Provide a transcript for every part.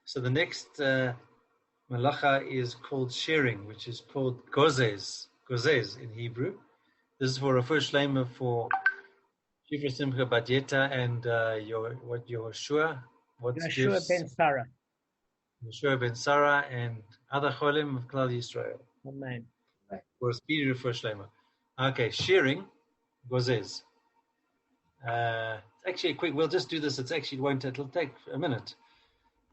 So the next malacha is called shearing, which is called gozes in Hebrew. This is for Refuah Shleima for Shifra Simcha Badieta and Yehoshua. Yeshua ben Sarah. Yeshua ben Sarah and other cholim of Klal Yisrael. Amen. For a speedy Refuah Shleima. Okay, shearing, gozes. Actually, quick. We'll just do this. It'll take a minute.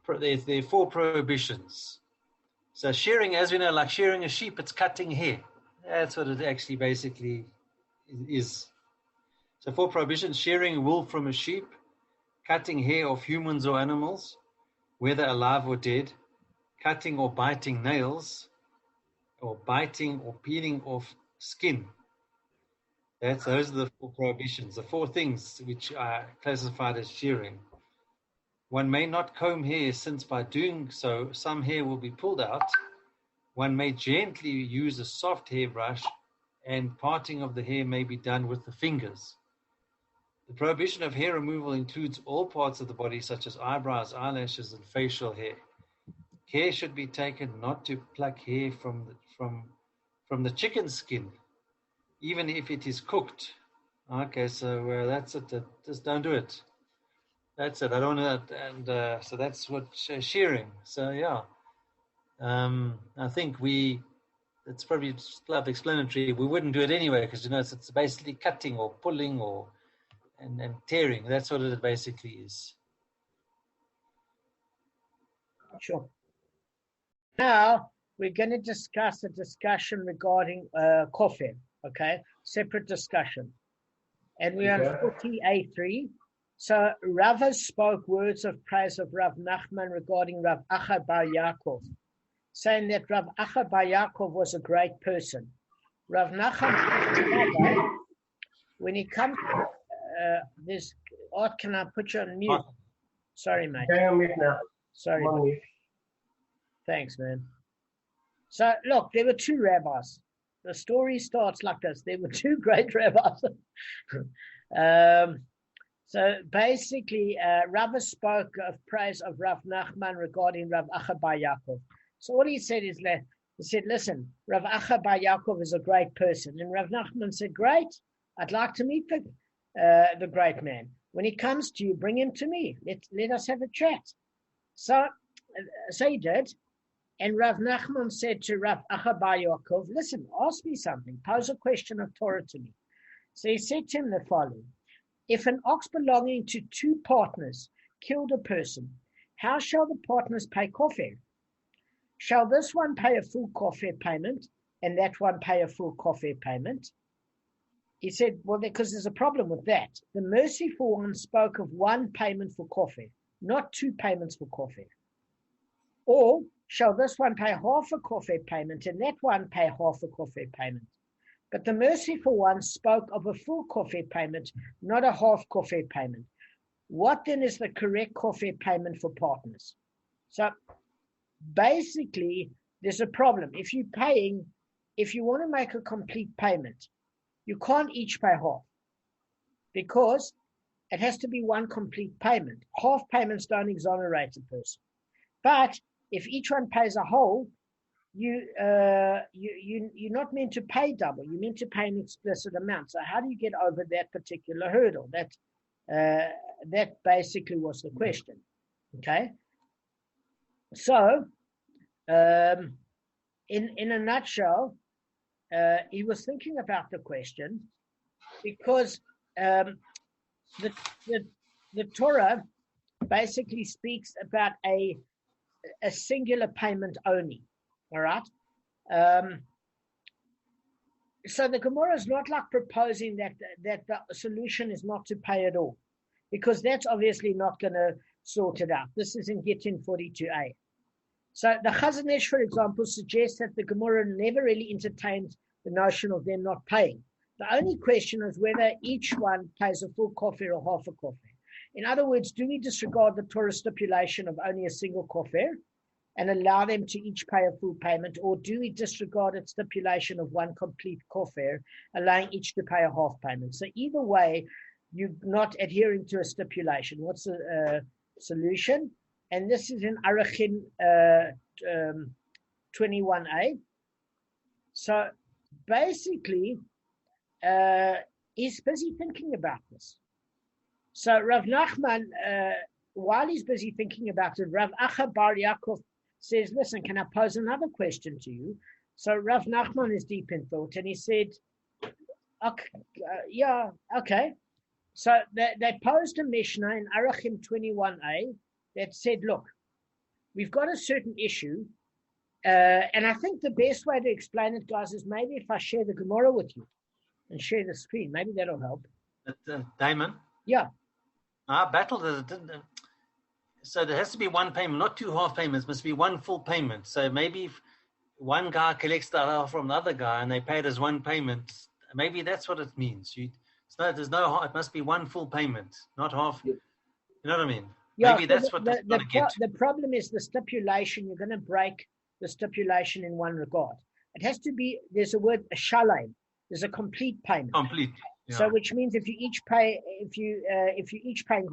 There are 4 prohibitions. So shearing, as we know, like shearing a sheep, it's cutting hair. That's what it actually basically is. So 4 prohibitions: shearing wool from a sheep, cutting hair of humans or animals, whether alive or dead, cutting or biting nails, or biting or peeling off skin. Those are the 4 prohibitions, the 4 things which are classified as shearing. One may not comb hair, since by doing so, some hair will be pulled out. One may gently use a soft hairbrush, and parting of the hair may be done with the fingers. The prohibition of hair removal includes all parts of the body, such as eyebrows, eyelashes, and facial hair. Care should be taken not to pluck hair from the chicken skin, even if it is cooked. Okay, so that's it. Just don't do it. That's it. I don't know that. And so that's what shearing. So, yeah. I think it's probably self-explanatory. We wouldn't do it anyway because, it's basically cutting or pulling and tearing. That's what it basically is. Sure. Now, we're going to discuss a discussion regarding kofir, okay? Separate discussion. And we're on 40A3. So Rava spoke words of praise of Rav Nachman regarding Rav Acha bar Yaakov, saying that Rav Acha bar Yaakov was a great person. Rav Nachman, when he comes to this, Art, can I put you on mute? Sorry, mate. Okay, I'm mute now. Sorry. Thanks, man. So, look, there were 2 rabbis. The story starts like this. There were 2 great rabbis. So basically, Rava spoke of praise of Rav Nachman regarding Rav Acha bar Yaakov. So what he said is that he said, listen, Rav Acha bar Yaakov is a great person. And Rav Nachman said, great, I'd like to meet the great man. When he comes to you, bring him to me. Let us have a chat. So he did. And Rav Nachman said to Rav Acha bar Yaakov, listen, ask me something. Pose a question of Torah to me. So he said to him the following. If an ox belonging to 2 partners killed a person, how shall the partners pay kofir? Shall this one pay a full kofir payment and that one pay a full kofir payment? He said, well, because there's a problem with that. The merciful one spoke of 1 payment for kofir, not 2 payments for kofir. Or shall this one pay half a kofir payment and that one pay half a kofir payment? But the merciful one spoke of a full kofir payment, not a half kofir payment. What then is the correct kofir payment for partners? So basically, there's a problem. If you want to make a complete payment, you can't each pay half because it has to be 1 complete payment. Half payments don't exonerate a person. But if each one pays a whole, you're not meant to pay double. You're meant to pay an explicit amount. So how do you get over that particular hurdle? That basically was the question. Okay. So in a nutshell, he was thinking about the question because the Torah basically speaks about a singular payment only. All right. So the Gemara is not like proposing that the solution is not to pay at all, because that's obviously not going to sort it out. This is in Gittin 42a. So the Chazon Ish, for example, suggests that the Gemara never really entertained the notion of them not paying. The only question is whether each one pays a full kofir or half a kofir. In other words, do we disregard the Torah stipulation of only a single kofir and allow them to each pay a full payment, or do we disregard its stipulation of 1 complete kofir, allowing each to pay a half payment? So either way, you're not adhering to a stipulation. What's the solution? and this is in Arachin 21a. So basically, he's busy thinking about this. So Rav Nachman, while he's busy thinking about it, Rav Acha Bar Yaakov says, listen, can I pose another question to you? So Rav Nachman is deep in thought, and he said, okay, yeah, okay. So they posed a Mishnah in Arachim 21a that said, look, we've got a certain issue, and I think the best way to explain it, guys, is maybe if I share the Gemara with you and share the screen. Maybe that'll help. Damon? Yeah. So there has to be one payment, not two half payments. Must be one full payment. So maybe if one guy collects the half from the other guy and they pay it as one payment, maybe that's what it means. It must be one full payment, not half. You know what I mean? Yeah, maybe that's what the problem is the stipulation. You're going to break the stipulation in one regard. It has to be, there's a word, a shalom. There's a complete payment. Complete. Yeah. So which means if you each paying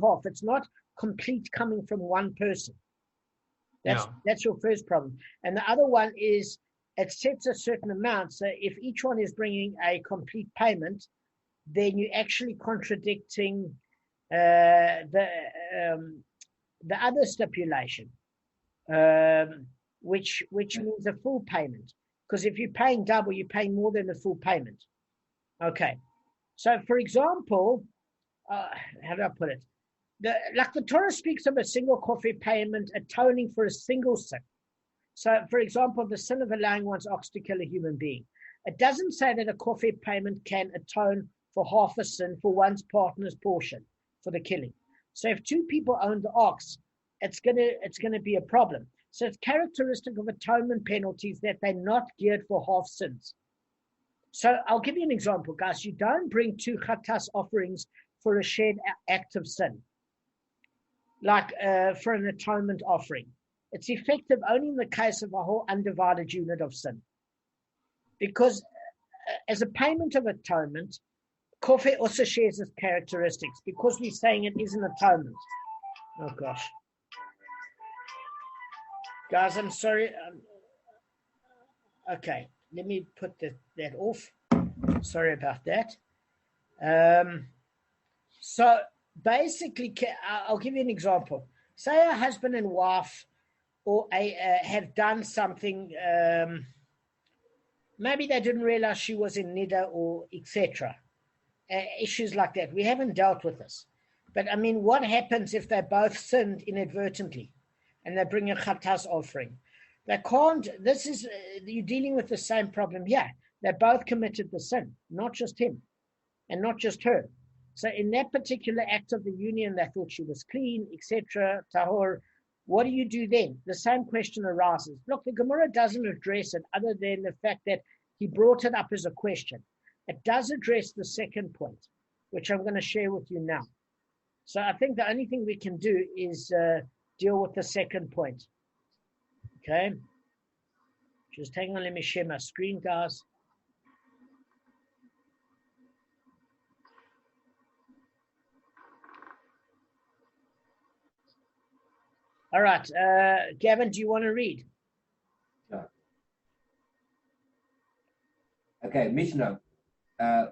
half, it's not complete coming from one person. That's your first problem. And the other one is it sets a certain amount. So if each one is bringing a complete payment, then you're actually contradicting the other stipulation, which means a full payment. Because if you're paying double, you're paying more than the full payment. Okay. So, for example, how do I put it? The Torah speaks of a single coffee payment atoning for a single sin. So, for example, the sin of allowing one's ox to kill a human being. It doesn't say that a coffee payment can atone for half a sin for one's partner's portion for the killing. So, if two people own the ox, it's gonna be a problem. So, it's characteristic of atonement penalties that they're not geared for half sins. So I'll give you an example, guys. You don't bring two chatas offerings for a shared act of sin, like for an atonement offering. It's effective only in the case of a whole undivided unit of sin. Because as a payment of atonement, Kofeh also shares its characteristics because we're saying it is an atonement. Oh, gosh. Guys, I'm sorry. Okay. Let me put that off. Sorry about that. So basically, I'll give you an example. Say a husband and wife have done something. Maybe they didn't realize she was in nida or etc. Issues like that. We haven't dealt with this. But I mean, what happens if they both sinned inadvertently and they bring a chatas offering? They can't, you're dealing with the same problem here. They both committed the sin, not just him and not just her. So in that particular act of the union, they thought she was clean, etc., tahor. What do you do then? The same question arises. Look, the Gemara doesn't address it other than the fact that he brought it up as a question. It does address the second point, which I'm going to share with you now. So I think the only thing we can do is deal with the second point. Okay, just hang on, let me share my screen, guys. All right, Gavin, do you want to read? Sure. Okay, Mishnah.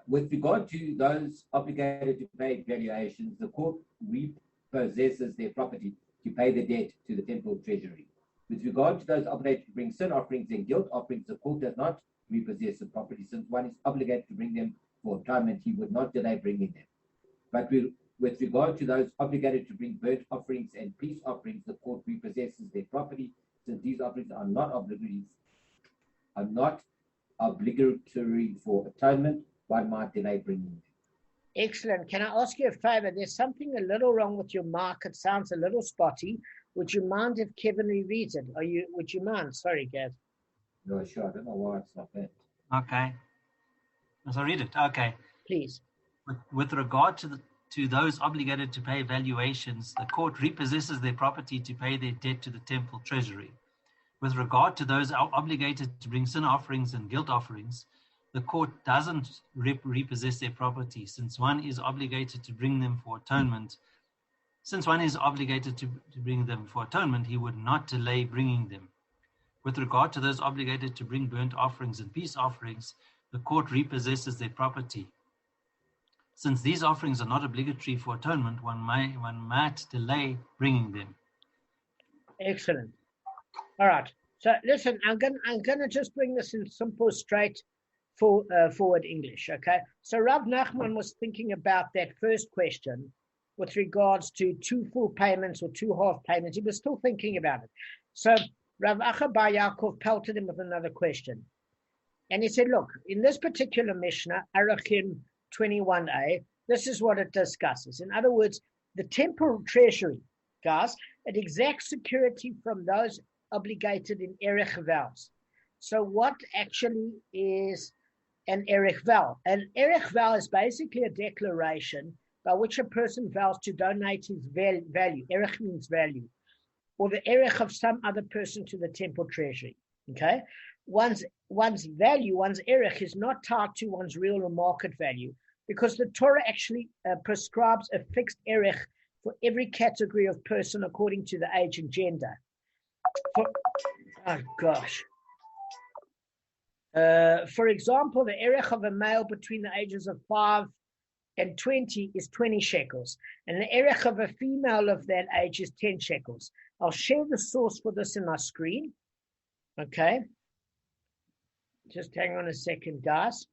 With regard to those obligated to pay valuations, the court repossesses their property to pay the debt to the temple treasury. With regard to those obligated to bring sin offerings and guilt offerings, the court does not repossess the property, since one is obligated to bring them for atonement. He would not delay bringing them. But with regard to those obligated to bring burnt offerings and peace offerings, the court repossesses their property, since these offerings are not obligatory for atonement. One might delay bringing them. Excellent. Can I ask you a favor? There's something a little wrong with your mic. It sounds a little spotty. Would you mind if Kevin rereads it? Would you mind? Sorry, Gav. No, sure. I don't know why it's like that. Okay. So read it. Okay. Please. With regard to those obligated to pay valuations, the court repossesses their property to pay their debt to the temple treasury. With regard to those obligated to bring sin offerings and guilt offerings, the court doesn't repossess their property, since one is obligated to bring them for atonement. Since one is obligated to bring them for atonement, he would not delay bringing them. With regard to those obligated to bring burnt offerings and peace offerings, the court repossesses their property. Since these offerings are not obligatory for atonement, one might delay bringing them. Excellent. All right. So listen, I'm gonna just bring this in simple, straight forward English. Okay. So Rav Nachman was thinking about that first question with regards to 2 full payments or 2 half payments. He was still thinking about it. So Rav Acha Bar Yaakov pelted him with another question. And he said, look, in this particular Mishnah, Arachim 21a, this is what it discusses. In other words, the temple treasury, guys, it exacts security from those obligated in Erech vows. So what actually is an Erech vow? An Erech vow is basically a declaration by which a person vows to donate his value. Erech means value. Or the erech of some other person to the temple treasury. Okay, one's value, one's erech is not tied to one's real or market value, because the Torah actually prescribes a fixed erech for every category of person according to the age and gender. For example, the erech of a male between the ages of 5 and 20 is 20 shekels, and the erech of a female of that age is 10 shekels. I'll share the source for this in my screen. Okay. Just hang on a second, guys.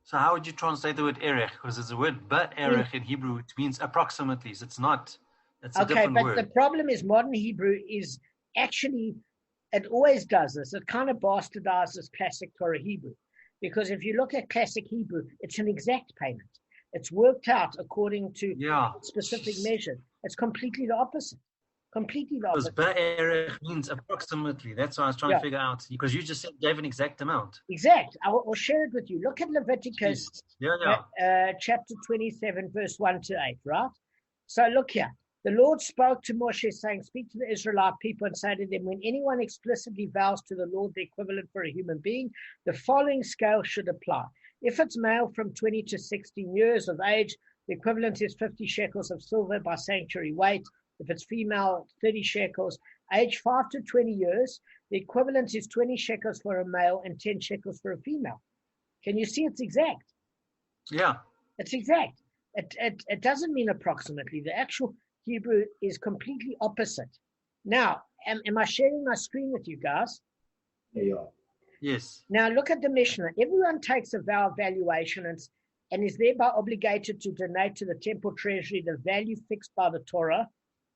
So how would you translate the word erech? Because there's a word but erech in Hebrew, which means approximately. So it's not, it's a different word. Okay, but the problem is modern Hebrew is actually, it always does this. It kind of bastardizes classic Torah Hebrew. Because if you look at classic Hebrew, it's an exact payment. It's worked out according to specific measure. It's completely the opposite. Completely the opposite. Because ba'erech means approximately. That's what I was trying to figure out. Because you just gave an exact amount. Exact. I'll share it with you. Look at Leviticus chapter 27, verse 1 to 8, right? So look here. The Lord spoke to Moshe, saying, speak to the Israelite people and say to them, when anyone explicitly vows to the Lord the equivalent for a human being, the following scale should apply. If it's male from 20 to 16 years of age, the equivalent is 50 shekels of silver by sanctuary weight. If it's female, 30 shekels. Age 5 to 20 years, the equivalent is 20 shekels for a male and 10 shekels for a female. Can you see it's exact? Yeah. It's exact. It doesn't mean approximately. The actual Hebrew is completely opposite. Now, am I sharing my screen with you guys? There you are. Yes. Now, look at the Mishnah. Everyone takes a vow of valuation and is thereby obligated to donate to the temple treasury the value fixed by the Torah.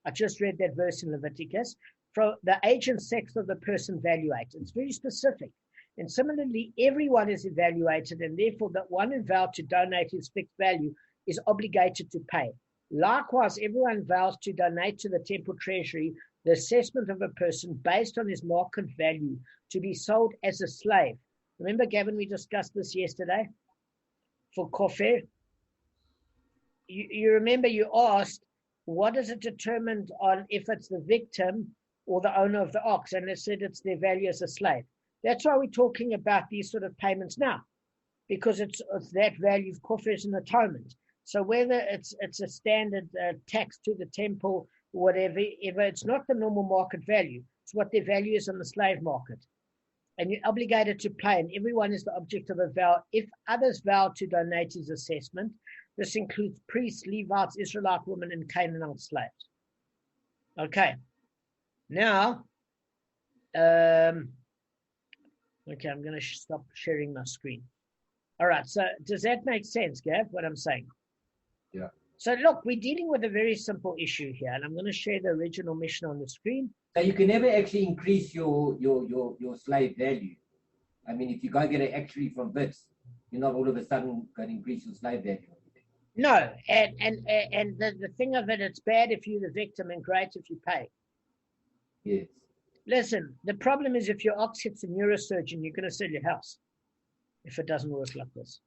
I just read that verse in Leviticus. From the age and sex of the person evaluated. It's very specific. And similarly, everyone is evaluated, and therefore that one who vowed to donate his fixed value is obligated to pay. Likewise, everyone vows to donate to the temple treasury the assessment of a person based on his market value to be sold as a slave. Remember, Gavin, we discussed this yesterday for Kofer. You remember you asked, what is it determined on if it's the victim or the owner of the ox? And they said it's their value as a slave. That's why we're talking about these sort of payments now, because it's that value of Kofer is an atonement. So whether it's a standard tax to the temple or whatever, it's not the normal market value. It's what their value is on the slave market. And you're obligated to pay, and everyone is the object of a vow. If others vow to donate his assessment, this includes priests, Levites, Israelite women, and Canaanite slaves. Okay. Now, I'm going to stop sharing my screen. All right. So does that make sense, Gav, what I'm saying? Yeah. So look, we're dealing with a very simple issue here, and I'm going to share the original Mishnah on the screen. So you can never actually increase your slave value. I mean, if you go get it actually from bits, you're not all of a sudden going to increase your slave value. No, and the thing of it, it's bad if you're the victim and great if you pay. Yes. Listen, the problem is if your ox hits a neurosurgeon, you're going to sell your house if it doesn't work like this.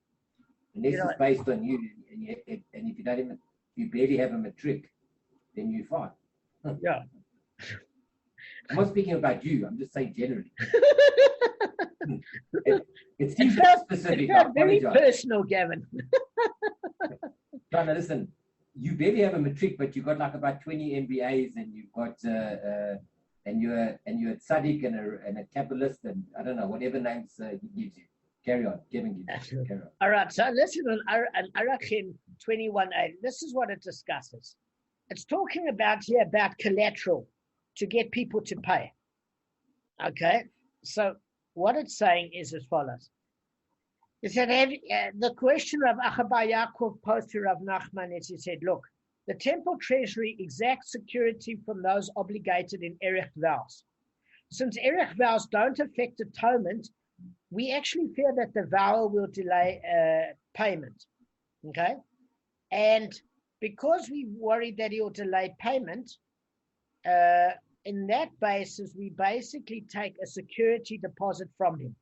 Unless it's based on you, and if you don't even, you barely have a matric, then you're fine. Yeah. I'm not speaking about you. I'm just saying generally. It's It team felt specific. very personal, Gavin. John, listen, you barely have a matric, but you got like about 20 MBAs, and you've got and you're a tzaddik and a Kabbalist, and I don't know whatever names he gives you. Carry on, Kevin gives you. Carry on. All right, so listen on Arachim 21:8. This is what it discusses. It's talking about here about collateral to get people to pay. Okay, so what it's saying is as follows. It said, the question of Achabai Yaakov posed to Rav Nachman is, he said, look, the temple treasury exacts security from those obligated in Erech vows. Since Erech vows don't affect atonement, we actually fear that the vow will delay payment. Okay? And because we worry that he'll delay payment, in that basis, we basically take a security deposit from him.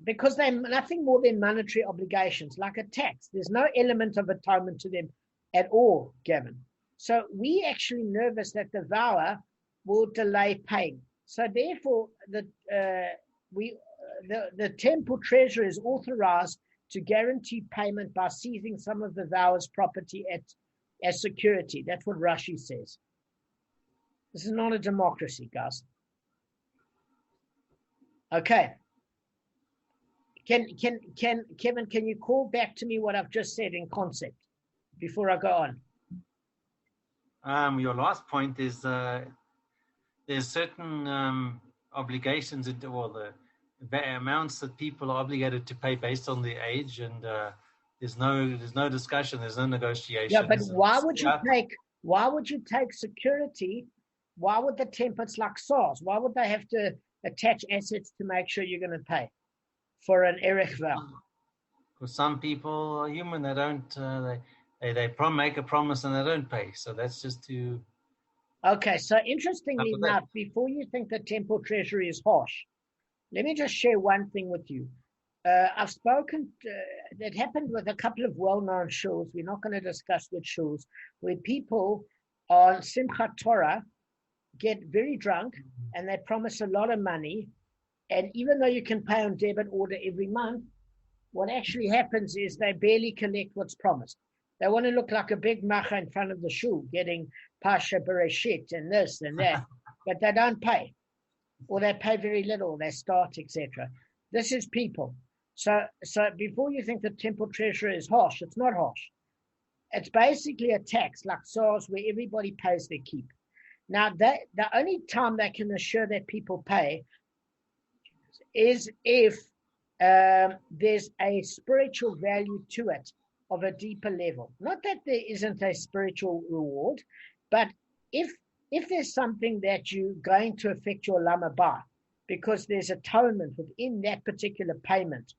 Because they're nothing more than monetary obligations, like a tax. There's no element of atonement to them at all, Gavin. So we actually nervous that the vower will delay paying. So therefore, the temple treasurer is authorized to guarantee payment by seizing some of the vower's property as security. That's what Rashi says. This is not a democracy, guys. Okay. Kevin, can you call back to me what I've just said in concept before I go on? Your last point is there's certain obligations, or the amounts that people are obligated to pay based on their age, and there's no discussion, there's no negotiation. Yeah, but why would you take security? Why would the templates like SARS? Why would they have to attach assets to make sure you're going to pay for an Erech vow? Because some people are human; they don't. They make a promise and they don't pay. So that's just to. Okay, so interestingly enough, before you think the temple treasury is harsh, let me just share one thing with you. I've spoken. That happened with a couple of well-known shuls. We're not going to discuss which shuls, where people on Simchat Torah get very drunk and they promise a lot of money. And even though you can pay on debit order every month, what actually happens is they barely collect what's promised. They want to look like a big macha in front of the shul, getting Pasha Bereshit and this and that, but they don't pay. Or they pay very little, they start, etc. This is people. So before you think the temple treasurer is harsh, it's not harsh. It's basically a tax like SARS where everybody pays their keep. Now, the only time they can assure that people pay is if there's a spiritual value to it of a deeper level. Not that there isn't a spiritual reward, but if there's something that you're going to affect your lama by, because there's atonement within that particular payment,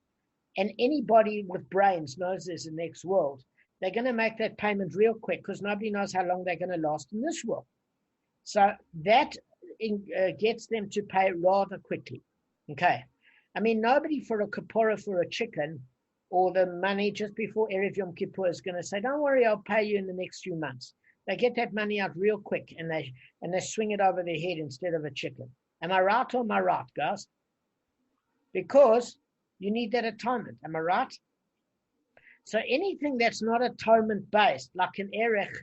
and anybody with brains knows there's a next world, they're going to make that payment real quick because nobody knows how long they're going to last in this world. So that gets them to pay rather quickly. Okay. I mean, nobody for a kapora for a chicken or the money just before Erev Yom Kippur is going to say, don't worry, I'll pay you in the next few months. They get that money out real quick and they swing it over their head instead of a chicken. Am I right or am I right, guys? Because you need that atonement. Am I right? So anything that's not atonement based, like an Erech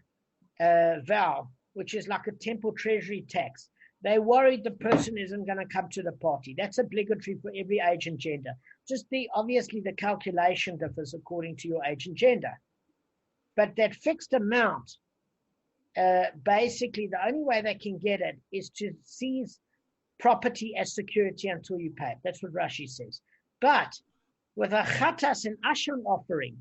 vow, which is like a temple treasury tax, they're worried the person isn't going to come to the party. That's obligatory for every age and gender. Just obviously the calculation differs according to your age and gender. But that fixed amount, basically the only way they can get it is to seize property as security until you pay it. That's what Rashi says. But with a chatas and ashram offering,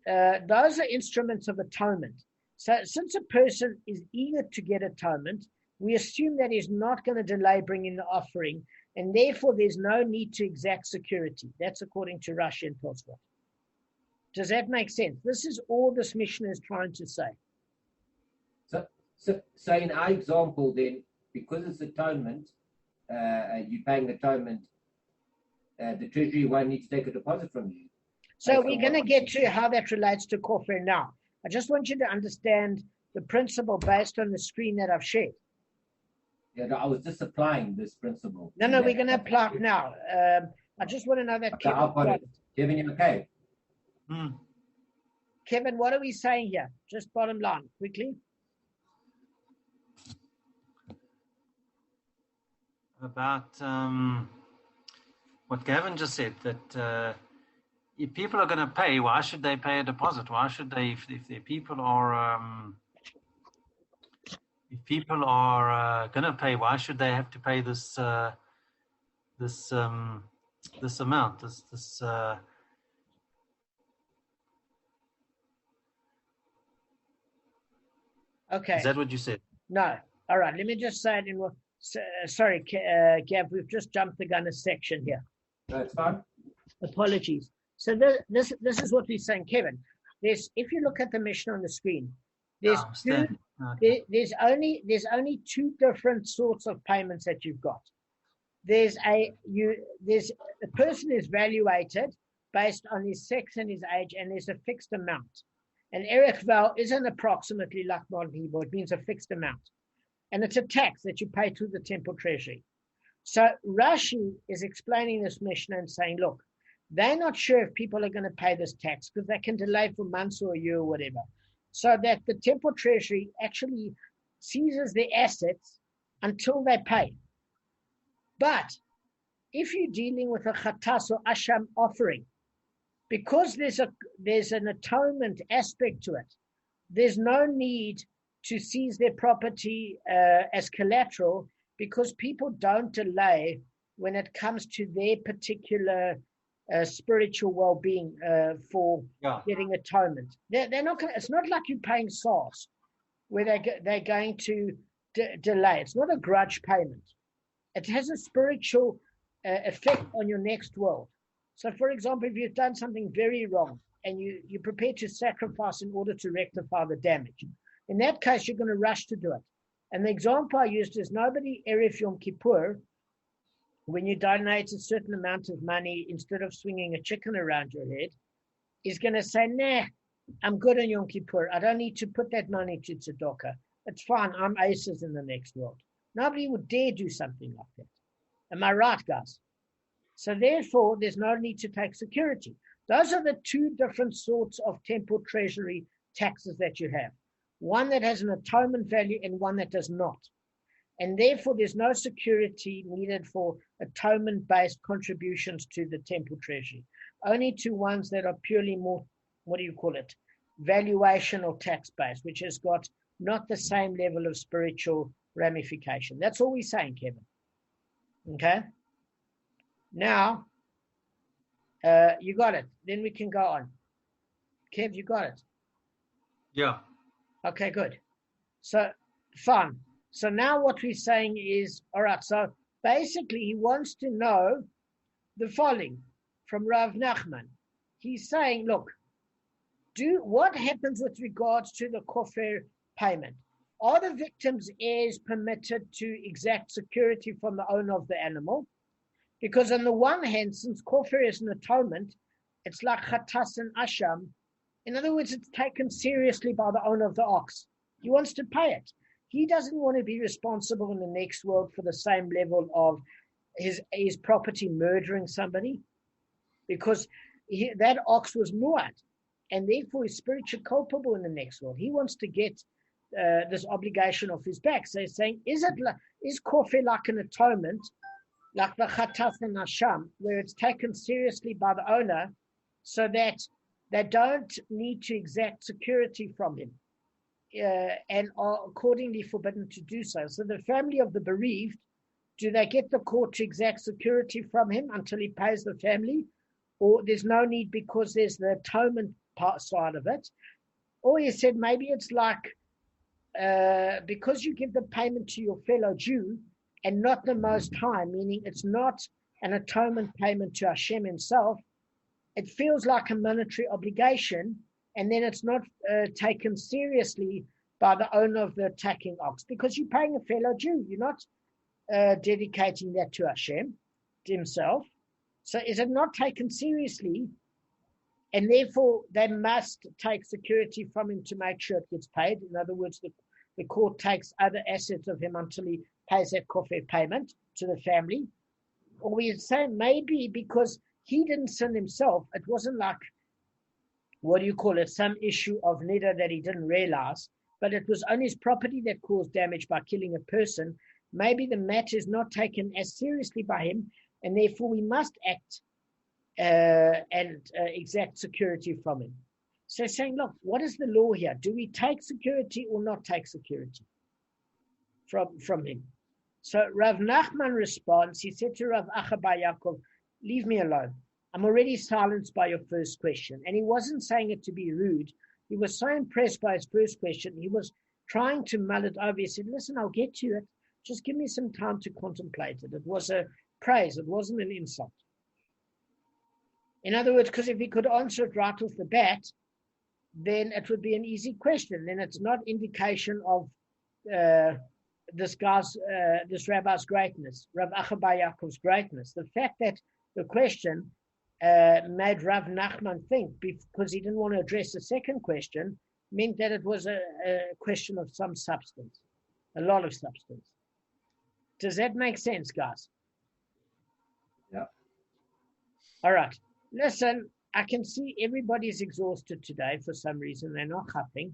those are instruments of atonement. So since a person is eager to get atonement, we assume that he's not going to delay bringing the offering, and therefore there's no need to exact security. That's according to Rashi and Tosfot. Does that make sense? This is all this Mishnah is trying to say. So in our example then, because it's atonement, you're paying atonement, the treasury won't need to take a deposit from you. So we're going to get to how that relates to kofar now. I just want you to understand the principle based on the screen that I've shared. Yeah, no, I was just applying this principle. No, we're going to apply it now. I just want to know that Okay, I've got it. Kevin, you okay? Kevin, what are we saying here? Just bottom line, quickly. About what Gavin just said, that if people are going to pay, why should they pay a deposit? Why should they, if their people are going to pay, why should they have to pay this this amount? Okay. Is that what you said? No. All right. Let me just say it in. Sorry, Gav, we've just jumped the gun a section here. That's fine. Apologies. So this is what we're saying, Kevin. If you look at the mission on the screen, there's only two different sorts of payments that you've got. There's a person is evaluated based on his sex and his age, and there's a fixed amount. And Erech Val isn't approximately like modern Hebrew. It means a fixed amount. And it's a tax that you pay to the temple treasury. So Rashi is explaining this mission and saying, look, they're not sure if people are going to pay this tax because they can delay for months or a year or whatever. So that the temple treasury actually seizes their assets until they pay. But if you're dealing with a chatas or asham offering, because there's an atonement aspect to it, there's no need to seize their property as collateral, because people don't delay when it comes to their particular spiritual well-being for getting atonement. They're not going. It's not like you're paying SARS, where they're going to delay. It's not a grudge payment. It has a spiritual effect on your next world. So, for example, if you've done something very wrong and you're prepared to sacrifice in order to rectify the damage, in that case, you're going to rush to do it. And the example I used is nobody, Erev Yom Kippur, when you donate a certain amount of money, instead of swinging a chicken around your head, is going to say, nah, I'm good on Yom Kippur. I don't need to put that money to tzedakah. It's fine. I'm aces in the next world. Nobody would dare do something like that. Am I right, guys? So therefore, there's no need to take security. Those are the two different sorts of temple treasury taxes that you have. One that has an atonement value and one that does not. And therefore, there's no security needed for atonement-based contributions to the temple treasury. Only to ones that are purely more, valuation or tax-based, which has got not the same level of spiritual ramification. That's all we're saying, Kevin. Okay? Now, you got it. Then we can go on. Kev, you got it? Yeah. Okay, good. So, fine. So now what we're saying is, all right, so basically he wants to know the following from Rav Nachman. He's saying, look, what happens with regards to the kofar payment? Are the victim's heirs permitted to exact security from the owner of the animal? Because on the one hand, since kofar is an atonement, it's like chatas and asham. In other words, it's taken seriously by the owner of the ox. He wants to pay it. He doesn't want to be responsible in the next world for the same level of his property murdering somebody, because that ox was muad, and therefore he's spiritually culpable in the next world. He wants to get this obligation off his back. So he's saying, is kofar like an atonement, like the chatas and asham, where it's taken seriously by the owner, so that they don't need to exact security from him, and are accordingly forbidden to do so. So the family of the bereaved, do they get the court to exact security from him until he pays the family? Or there's no need because there's the atonement part side of it? Or he said maybe it's like, because you give the payment to your fellow Jew and not the Most High, meaning it's not an atonement payment to Hashem himself, it feels like a monetary obligation, and then it's not taken seriously by the owner of the attacking ox, because you're paying a fellow Jew. You're not dedicating that to Hashem himself. So is it not taken seriously? And therefore, they must take security from him to make sure it gets paid. In other words, the court takes other assets of him until he pays that kofir payment to the family. Or we say maybe because he didn't sin himself, it wasn't like, some issue of nida that he didn't realize, but it was on his property that caused damage by killing a person. Maybe the matter is not taken as seriously by him, and therefore we must act and exact security from him. So saying, look, what is the law here? Do we take security or not take security from him? So Rav Nachman responds, he said to Rav Acha bar Yaakov, leave me alone. I'm already silenced by your first question. And he wasn't saying it to be rude. He was so impressed by his first question, he was trying to mull it over. He said, listen, I'll get to it. Just give me some time to contemplate it. It was a praise. It wasn't an insult. In other words, because if he could answer it right off the bat, then it would be an easy question. Then it's not indication of this rabbi's greatness, Rav Acha bar Yaakov's greatness. The fact that the question made Rav Nachman think, because he didn't want to address the second question, meant that it was a question of some substance, a lot of substance. Does that make sense, guys? Yeah. All right. Listen, I can see everybody's exhausted today for some reason. They're not happy.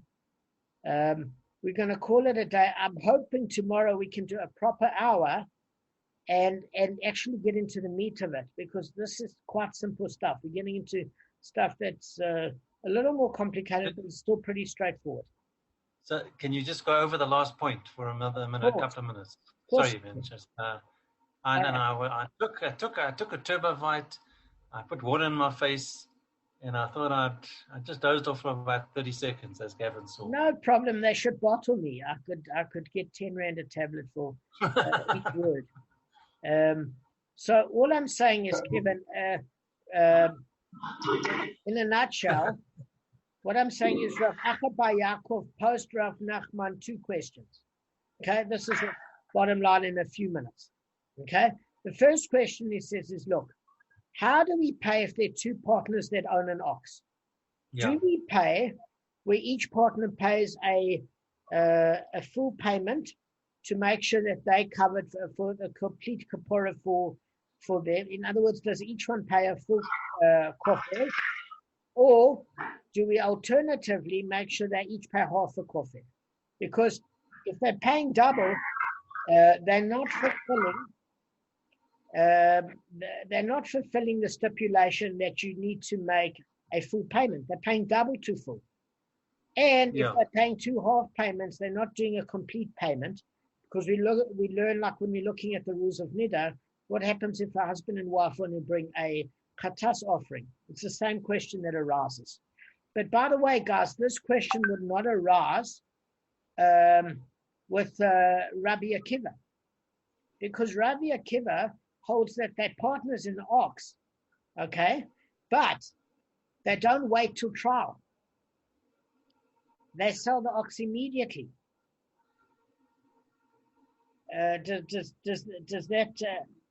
We're going to call it a day. I'm hoping tomorrow we can do a proper hour and actually get into the meat of it, because this is quite simple stuff. We're getting into stuff that's a little more complicated, but it's still pretty straightforward. So can you just go over the last point for another minute, a couple of minutes? Sorry, Ben. Just I took a turbovite. I put water in my face, and I thought I just dozed off for about 30 seconds, as Gavin saw. No problem. They should bottle me. I could get 10 Rand a tablet for each word. So all I'm saying is, Kevin, in a nutshell, what I'm saying is Rav Acha bar Yaakov post Rav Nachman 2 questions. Okay, this is the bottom line in a few minutes. Okay, the first question he says is, look, how do we pay if there are 2 partners that own an ox? Yeah. Do we pay where each partner pays a full payment to make sure that they covered for the complete kapora for them? In other words, does each one pay a full kofir? Or do we alternatively make sure they each pay half a kofir? Because if they're paying double, they're not fulfilling the stipulation that you need to make a full payment. They're paying double to full. And if they're paying 2 half payments, they're not doing a complete payment, because we learn, like when we're looking at the rules of Nida, what happens if a husband and wife want to bring a chatas offering? It's the same question that arises. But by the way, guys, this question would not arise with Rabbi Akiva, because Rabbi Akiva holds that they're partners in the ox, okay? But they don't wait till trial. They sell the ox immediately. Does that...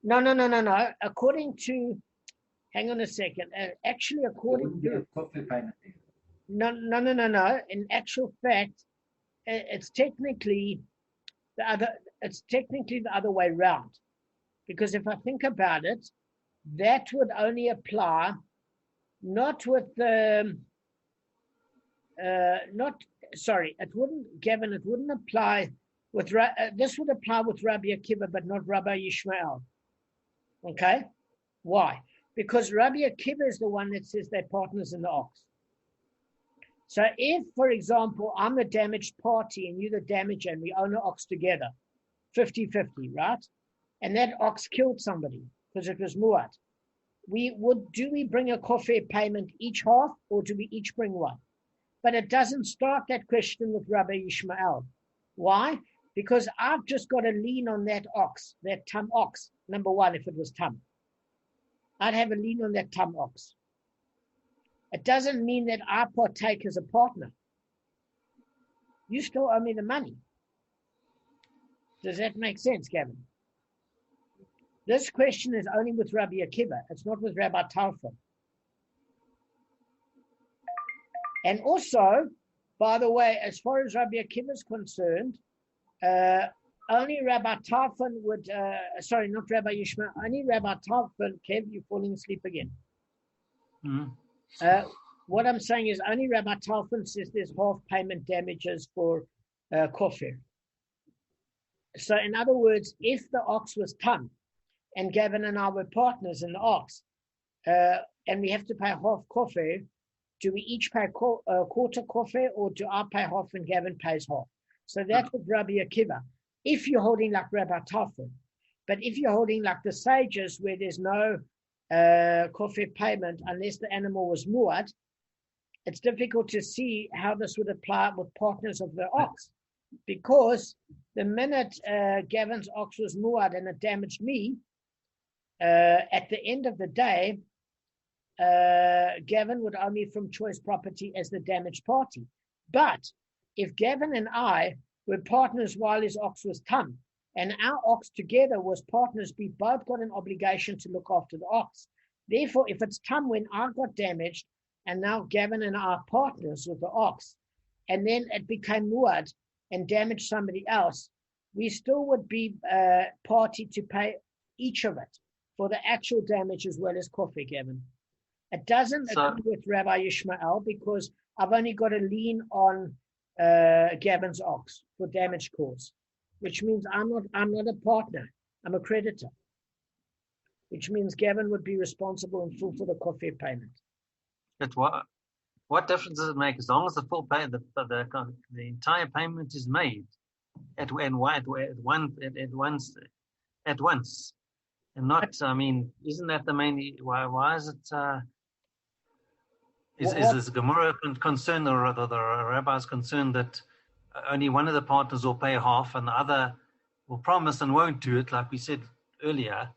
No. According to... Hang on a second. Actually, according to... No. In actual fact, it's technically the other way round. Because if I think about it, that would only apply not with the... it wouldn't apply with... this would apply with Rabbi Akiva, but not Rabbi Yishmael. Okay? Why? Because Rabbi Akiva is the one that says they're partners in the ox. So if, for example, I'm the damaged party and you're the damager and we own an ox together, 50-50, right? And that ox killed somebody because it was muad. Do we bring a kofir payment each half, or do we each bring one? But it doesn't start that question with Rabbi Yishmael. Why? Because I've just got a lien on that ox, that tam ox. Number one, if it was tam, I'd have a lien on that tam ox. It doesn't mean that I partake as a partner. You still owe me the money. Does that make sense, Gavin? This question is only with Rabbi Akiva. It's not with Rabbi Talfon. And also, by the way, as far as Rabbi Akiva is concerned, only Rabbi Tarfon would, sorry, not Rabbi Yishmael, only Rabbi Tarfon, Kev, you're falling asleep again. What I'm saying is only Rabbi Tarfon says there's half payment damages for kofir. So in other words, if the ox was tam and Gavin and I were partners in the ox, and we have to pay half kofir, do we each pay quarter kofir, or do I pay half and Gavin pays half? So that's what Rabbi Akiva. If you're holding like Rabbi Tarfon, but if you're holding like the sages where there's no kofir payment unless the animal was muad, it's difficult to see how this would apply with partners of the ox, because the minute Gavin's ox was muad and it damaged me, at the end of the day, Gavin would owe me from choice property as the damaged party. But if Gavin and I were partners while his ox was tam, and our ox together was partners, we both got an obligation to look after the ox. Therefore, if it's tam when I got damaged, and now Gavin and I are partners with the ox, and then it became muad and damaged somebody else, we still would be party to pay each of it for the actual damage as well as kofir, Gavin. It doesn't agree with Rabbi Yishmael because I've only got a lien on Gavin's ox for damage caused, which means I'm not a partner. I'm a creditor, which means Gavin would be responsible in full for the kofir payment. But what difference does it make as long as the full pay, the entire payment is made at once, and not? I mean, isn't that the main? Why is it? Is this Gemara concerned, or rather the rabbis concerned that only one of the partners will pay half and the other will promise and won't do it, like we said earlier,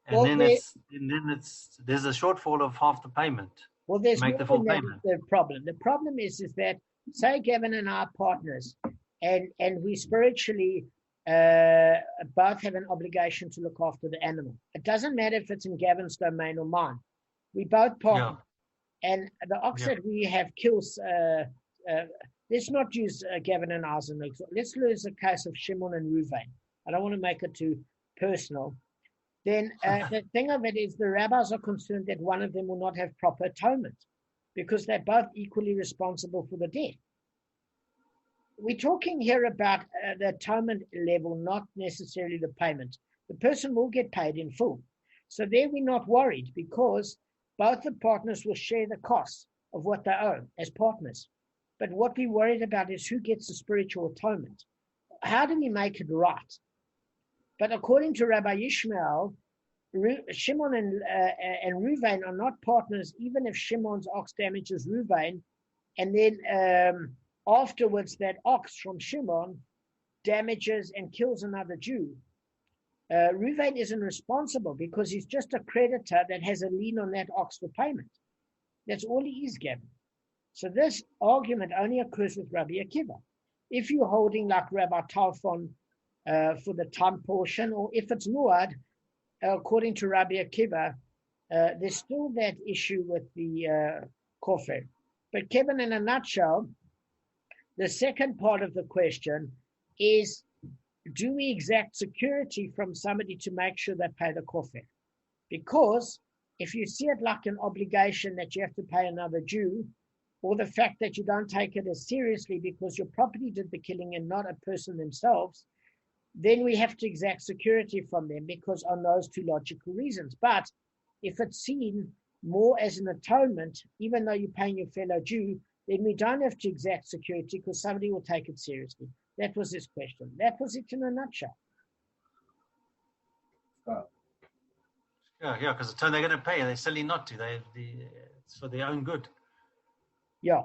and then there's a shortfall of half the payment. Well, there's make the full payment. The problem. The problem is that say Gavin and I are partners, and we spiritually both have an obligation to look after the animal. It doesn't matter if it's in Gavin's domain or mine. We both partner. Yeah. And the ox that we have kills, let's not use Gavin and I's. Let's use a case of Shimon and Ruvain. I don't want to make it too personal. Then the thing of it is the rabbis are concerned that one of them will not have proper atonement because they're both equally responsible for the debt. We're talking here about the atonement level, not necessarily the payment. The person will get paid in full. So there we're not worried because both the partners will share the costs of what they owe as partners. But what we're worried about is who gets the spiritual atonement. How do we make it right? But according to Rabbi Yishmael, Shimon and Ruvain are not partners, even if Shimon's ox damages Ruvain, and then afterwards that ox from Shimon damages and kills another Jew. Ruvain isn't responsible because he's just a creditor that has a lien on that ox for payment. That's all he is, Gavin. So this argument only occurs with Rabbi Akiva. If you're holding like Rabbi Talfon for the tam portion, or if it's muad, according to Rabbi Akiva, there's still that issue with the kofir. But Kevin, in a nutshell, the second part of the question is, do we exact security from somebody to make sure they pay the kofir? Because if you see it like an obligation that you have to pay another Jew, or the fact that you don't take it as seriously because your property did the killing and not a person themselves, then we have to exact security from them because on those two logical reasons. But if it's seen more as an atonement, even though you're paying your fellow Jew, then we don't have to exact security because somebody will take it seriously. That was his question. That was it in a nutshell. Yeah, because they're going to pay. They're silly not to. It's for their own good.